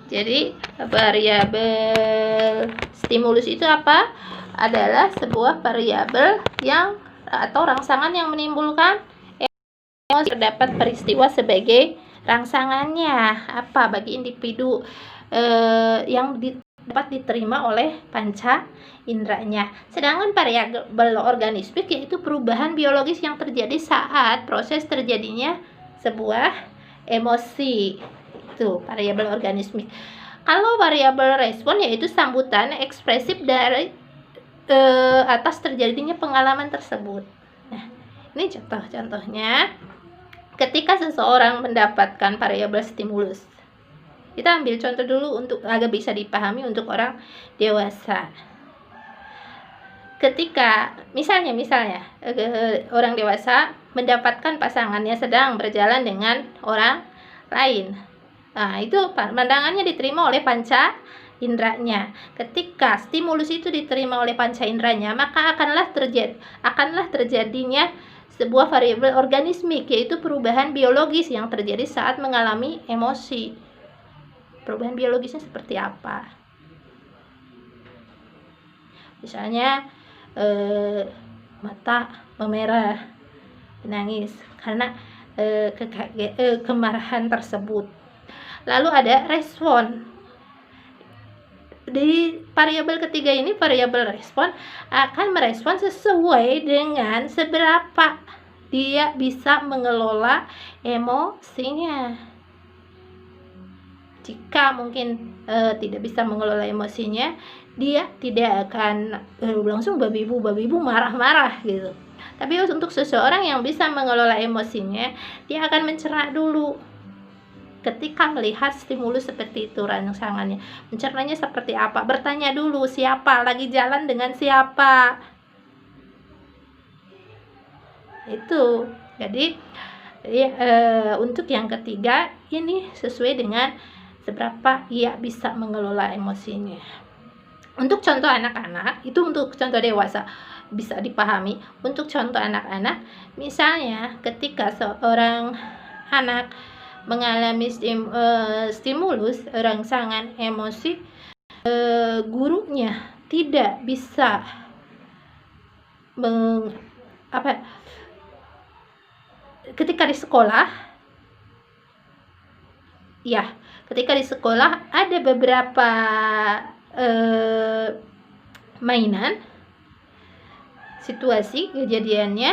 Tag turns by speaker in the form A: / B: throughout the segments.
A: Jadi variabel stimulus itu apa? Adalah sebuah variabel yang atau rangsangan yang menimbulkan emosi. Terdapat peristiwa sebagai rangsangannya apa bagi individu yang dapat diterima oleh panca inderanya. Sedangkan variabel organismik yaitu perubahan biologis yang terjadi saat proses terjadinya sebuah emosi. Itu variabel organismik. Kalau variabel respon yaitu sambutan ekspresif dari atas terjadinya pengalaman tersebut. Nah, ini contoh-contohnya ketika seseorang mendapatkan variabel stimulus. Kita ambil contoh dulu untuk agar bisa dipahami untuk orang dewasa. Ketika misalnya orang dewasa mendapatkan pasangannya sedang berjalan dengan orang lain. Nah, itu pandangannya diterima oleh panca inderanya. Ketika stimulus itu diterima oleh panca inderanya, maka akanlah terjadinya sebuah variabel organismik, yaitu perubahan biologis yang terjadi saat mengalami emosi. Perubahan biologisnya seperti apa? Misalnya mata memerah, menangis karena kemarahan tersebut. Lalu ada respon. Di variabel ketiga ini, variabel respon akan merespon sesuai dengan seberapa dia bisa mengelola emosinya. Jika mungkin tidak bisa mengelola emosinya, dia tidak akan langsung babi ibu marah-marah gitu. Tapi untuk seseorang yang bisa mengelola emosinya, dia akan mencerna dulu. Ketika melihat stimulus seperti itu rangsangannya, mencernanya seperti apa, bertanya dulu siapa, lagi jalan dengan siapa. Itu. Jadi untuk yang ketiga ini sesuai dengan seberapa ia bisa mengelola emosinya. Untuk contoh anak-anak, itu untuk contoh dewasa bisa dipahami. Untuk contoh anak-anak, misalnya ketika seorang anak mengalami stimulus rangsangan emosi, gurunya tidak bisa ketika di sekolah ada beberapa mainan, situasi kejadiannya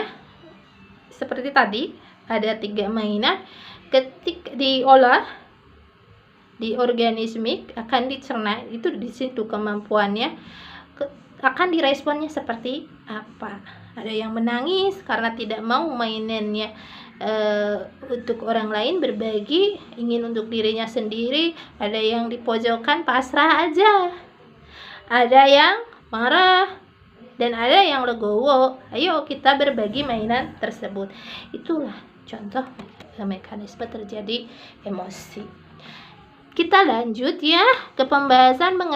A: seperti tadi, ada 3 mainan. Ketika diolah di organismik akan dicerna, itu di situ kemampuannya akan diresponnya seperti apa. Ada yang menangis karena tidak mau mainannya untuk orang lain berbagi, ingin untuk dirinya sendiri. Ada yang di pojokan pasrah aja, ada yang marah, dan ada yang legowo. Ayo kita berbagi mainan tersebut. Itulah contoh mekanisme terjadi emosi. Kita lanjut ya ke pembahasan mengenai